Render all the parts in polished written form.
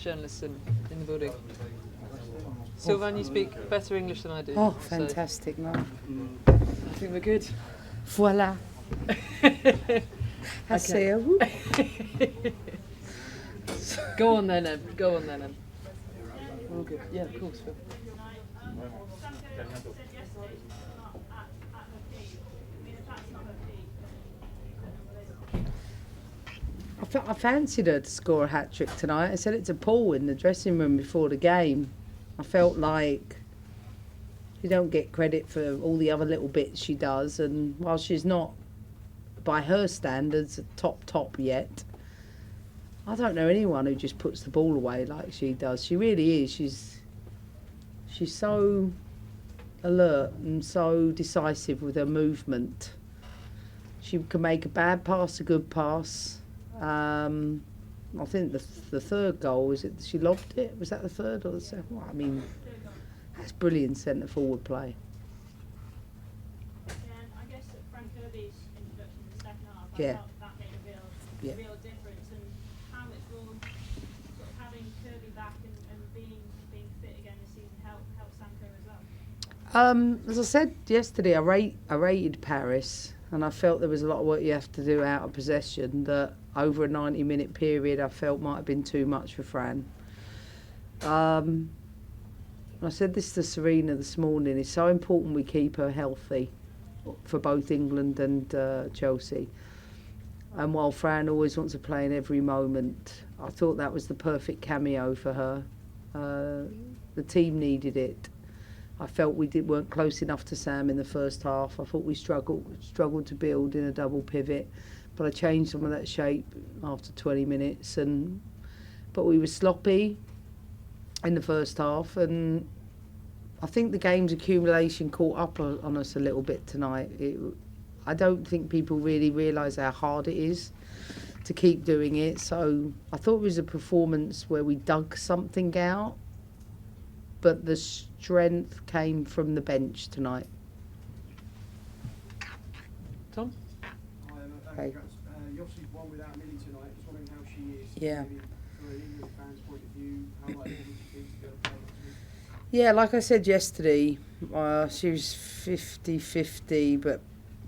journalists in the building. Sylvain, you speak better English than I do. Oh, fantastic, so no. I think we're good. Voila. Asseyez-vous. Go on then, Em. Go on then, Em. All good. Yeah, of course, Phil. I fancied her to score a hat-trick tonight. I said it to Paul in the dressing room before the game. I felt like she don't get credit for all the other little bits she does, and while she's not, by her standards, top yet, I don't know anyone who just puts the ball away like she does. She really is. She's so alert and so decisive with her movement. She can make a bad pass a good pass. I think the third goal, was it she lobbed it? Was that the third or the second? Well, I mean, that's brilliant centre forward play. I guess Frank Kirby's introduction in the second half, Yeah. I felt that made a real difference, and how much will sort of having Kirby back and being fit again this season help Sanko as well? As I said yesterday, I rated Paris, and I felt there was a lot of work you have to do out of possession that over a 90-minute period I felt might have been too much for Fran. I said this to Serena this morning, it's so important we keep her healthy for both England and Chelsea. And while Fran always wants to play in every moment, I thought that was the perfect cameo for her. The team needed it. I felt we weren't close enough to Sam in the first half. I thought we struggled to build in a double pivot, but I changed some of that shape after 20 minutes. But we were sloppy in the first half, and I think the game's accumulation caught up on us a little bit tonight. I don't think people really realise how hard it is to keep doing it. So I thought it was a performance where we dug something out, but the strength came from the bench tonight. Tom? Hey. Yossi's won without Millie tonight. Just wondering how she is. Yeah. Maybe from an England fan's point of view, how likely would she be to go play next week? Yeah, like I said yesterday, she was 50-50, but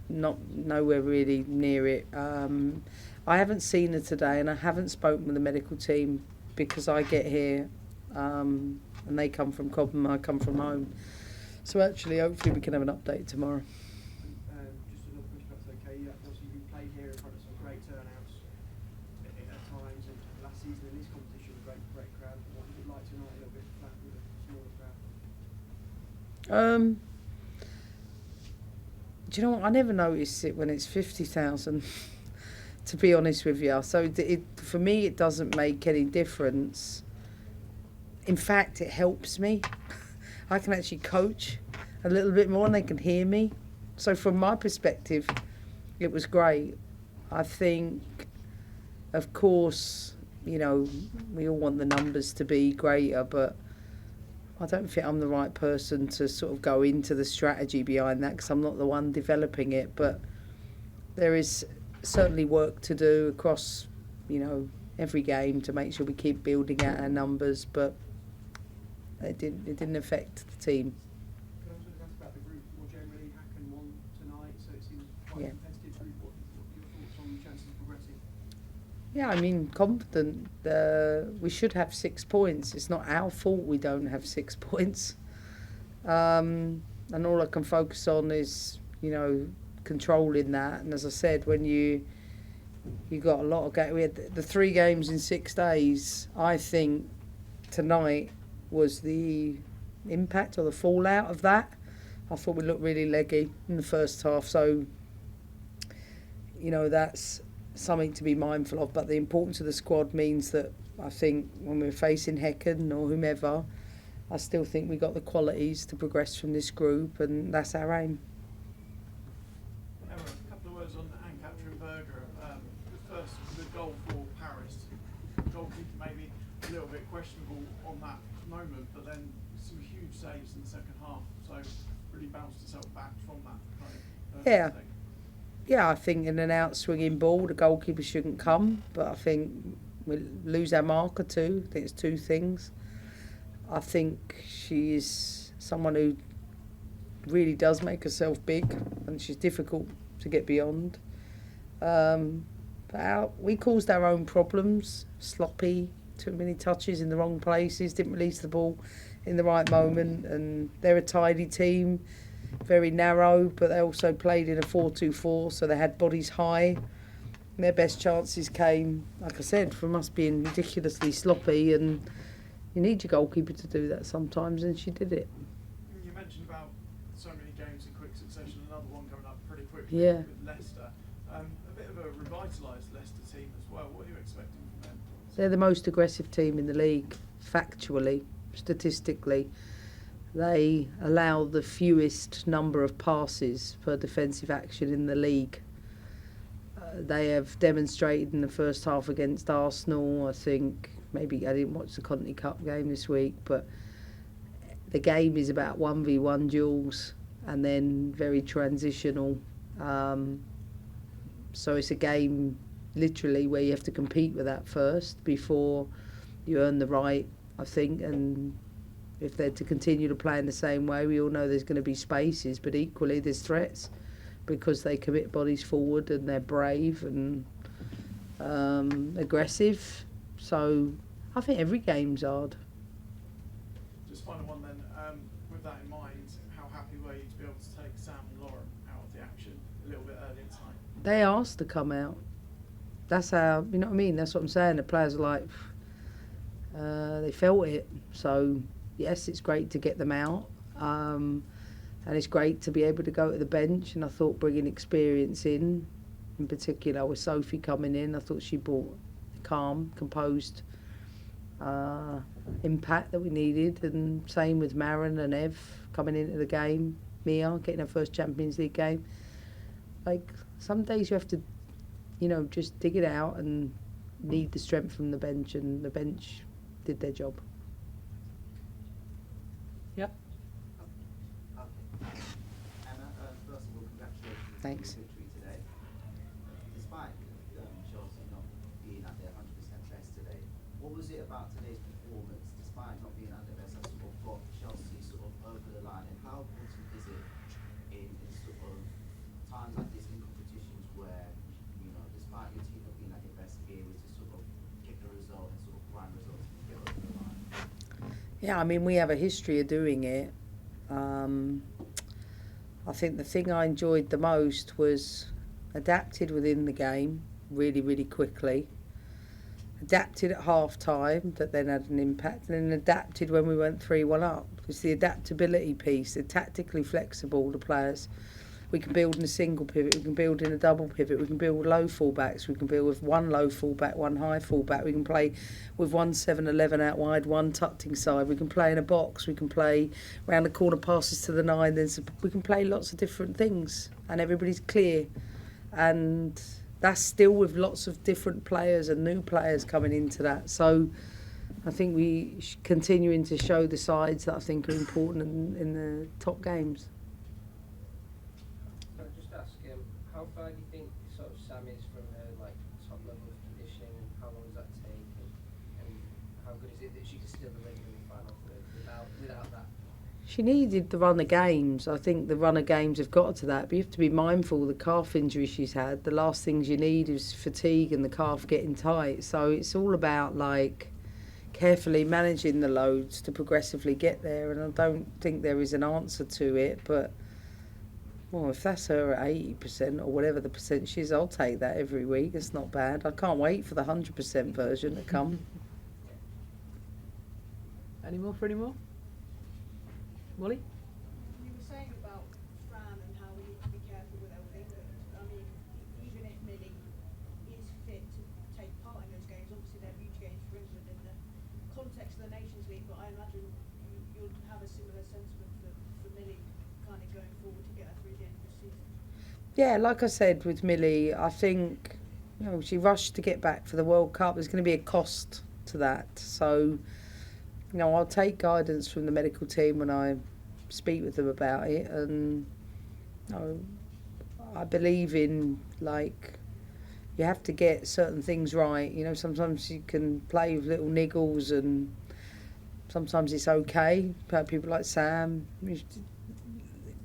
nowhere really near it. I haven't seen her today, and I haven't spoken with the medical team because I get here and they come from Cobham, I come from home. So actually, hopefully we can have an update tomorrow. Just another question, if that's okay. Obviously, you played here in front of some great turnouts at times, and last season in this competition, a great crowd. What was it like tonight? A little bit flat with a smaller crowd. Do you know what? I never notice it when it's 50,000. To be honest with you, so for me it doesn't make any difference. In fact, it helps me. I can actually coach a little bit more and they can hear me. So from my perspective, it was great. I think, of course, you know, we all want the numbers to be greater, but I don't think I'm the right person to sort of go into the strategy behind that because I'm not the one developing it. But there is certainly work to do across, you know, every game to make sure we keep building out our numbers, but it didn't affect the team. Can I also ask about the group more generally? Hacken won tonight, so it seems quite a competitive group. What are your thoughts on the chances of progressing? Yeah, I mean, confident. We should have 6 points. It's not our fault we don't have 6 points. And all I can focus on is, you know, controlling that. And as I said, when you got a lot of games, we had the 3 games in 6 days. I think tonight was the impact or the fallout of that. I thought we looked really leggy in the first half. So, you know, that's something to be mindful of. But the importance of the squad means that I think when we're facing Häcken or whomever, I still think we got the qualities to progress from this group, and that's our aim. Emma, a couple of words on Anne-Catherine Berger. First, the goal for Paris. Goalkeeper maybe a little bit questionable on that moment, but then some huge saves in the second half. So really bounced herself back from that kind of mistake. Yeah, I think in an out swinging ball, the goalkeeper shouldn't come. But I think We lose our marker too. I think it's two things. I think she is someone who really does make herself big, and she's difficult to get beyond. We caused our own problems. Sloppy, too many touches in the wrong places, didn't release the ball in the right moment, and they're a tidy team, very narrow, but they also played in a 4-2-4, so they had bodies high. And their best chances came, like I said, from us being ridiculously sloppy, and you need your goalkeeper to do that sometimes, and she did it. You mentioned about so many games in quick succession, another one coming up pretty quickly with Leicester. A bit of a revitalised Leicester team as well. What are you expecting from them? They're the most aggressive team in the league, factually, statistically. They allow the fewest number of passes per defensive action in the league. They have demonstrated in the first half against Arsenal, I think, maybe I didn't watch the Conti Cup game this week, but the game is about 1v1 duels and then very transitional. So it's a game literally where you have to compete with that first before you earn the right, I think. And if they're to continue to play in the same way, we all know there's going to be spaces, but equally there's threats because they commit bodies forward and they're brave and aggressive. So I think every game's hard. Just final one then. With that in mind, how happy were you to be able to take Sam and Lauren out of the action a little bit early in time? They asked to come out. That's how, you know what I mean? That's what I'm saying. The players are like, they felt it. So, yes, it's great to get them out. And it's great to be able to go to the bench. And I thought bringing experience in particular, with Sophie coming in, I thought she brought the calm, composed impact that we needed. And same with Maren and Ev coming into the game. Mia getting her first Champions League game. Like, some days you have to, you know, just dig it out and need the strength from the bench, and the bench did their job. Yep. Anna, first of all, congratulations Thanks. on the victory today. Despite Chelsea not being at their 100% best today, what was it about today's performance, despite not being at their best, that sort of got Chelsea sort of over the line? And how important is it in sort of times like this in competitions where, you know, despite your team not being at their best, be able to sort of get the result and sort of grind results and get over the line? Yeah, I mean, we have a history of doing it. I think the thing I enjoyed the most was adapted within the game really, really quickly. Adapted at half time, that then had an impact, and then adapted when we went 3-1 up. It's the adaptability piece. They're tactically flexible, the players. We can build in a single pivot, we can build in a double pivot, we can build low fullbacks, we can build with one low fullback, one high fullback, we can play with 1 7-11 out wide, one tucked inside, we can play in a box, we can play round the corner passes to the 9, then we can play lots of different things, and everybody's clear. And that's still with lots of different players and new players coming into that. So I think we continuing to show the sides that I think are important in the top games. How far do you think sort of Sam is from her like top level of conditioning, and how long does that take, and how good is it that she can still be in the final third without that? She needed the run of games. I think the run of games have got to that, but you have to be mindful of the calf injury she's had. The last things you need is fatigue and the calf getting tight. So it's all about like carefully managing the loads to progressively get there, and I don't think there is an answer to it, but well, if that's her at 80% or whatever the percentage is, I'll take that every week. It's not bad. I can't wait for the 100% version to come. Any more for any more? Molly? You were saying about Fran and how we need to be careful with everything. I mean, even if Millie is fit to take part in those games, obviously they're huge games for England in the context of the Nations League, but I imagine you'll have a similar sentiment for Millie kind of going forward to get her through the end of the season. Yeah, like I said with Millie, I think, you know, she rushed to get back for the World Cup. There's going to be a cost to that. So, you know, I'll take guidance from the medical team when I speak with them about it. And, you know, I believe in, like, you have to get certain things right. You know, sometimes you can play with little niggles and sometimes it's okay. But people like Sam,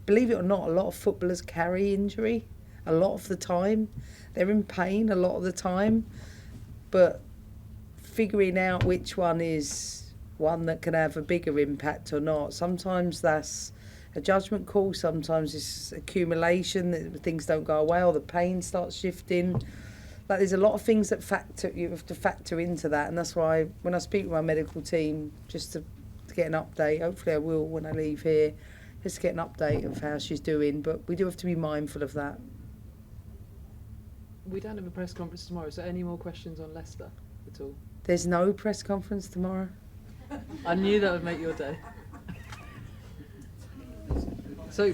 believe it or not, a lot of footballers carry injury a lot of the time. They're in pain a lot of the time. But figuring out which one is one that can have a bigger impact or not, sometimes that's a judgment call, sometimes it's accumulation, that things don't go away or the pain starts shifting. Like, there's a lot of things that you have to factor into that, and that's why when I speak with my medical team, just to get an update, hopefully I will when I leave here, just to get an update of how she's doing, but we do have to be mindful of that. We don't have a press conference tomorrow, so any more questions on Leicester at all? There's no press conference tomorrow? I knew that would make your day. So,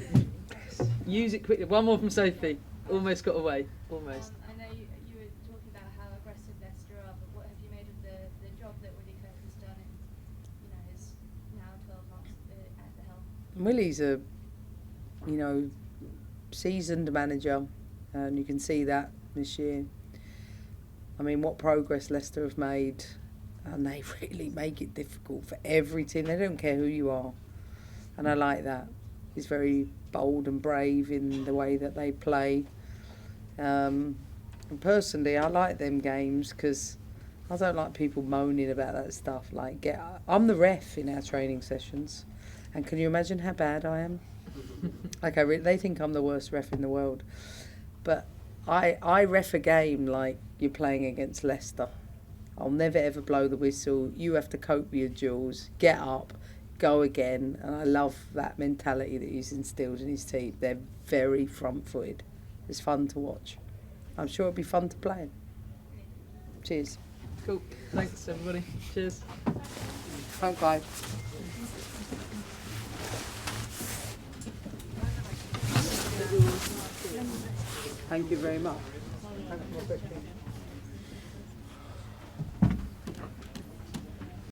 use it quickly. One more from Sophie. Almost got away. Almost. I know you were talking about how aggressive Leicester are, but what have you made of the job that Willie Kirk has done in his now 12 months at the helm? Willie's a, seasoned manager, and you can see that this year. I mean, what progress Leicester have made, and they really make it difficult for every team. They don't care who you are, and I like that. He's very bold and brave in the way that they play. And personally, I like them games because I don't like people moaning about that stuff. Like, I'm the ref in our training sessions, and can you imagine how bad I am? Like, they think I'm the worst ref in the world, but I ref a game like you're playing against Leicester. I'll never ever blow the whistle. You have to cope with your duels, get up, go again, and I love that mentality that he's instilled in his team. They're very front-footed. It's fun to watch. I'm sure it'll be fun to play. Cheers. Cool. Thanks, everybody. Cheers. Thank God. Thank you very much.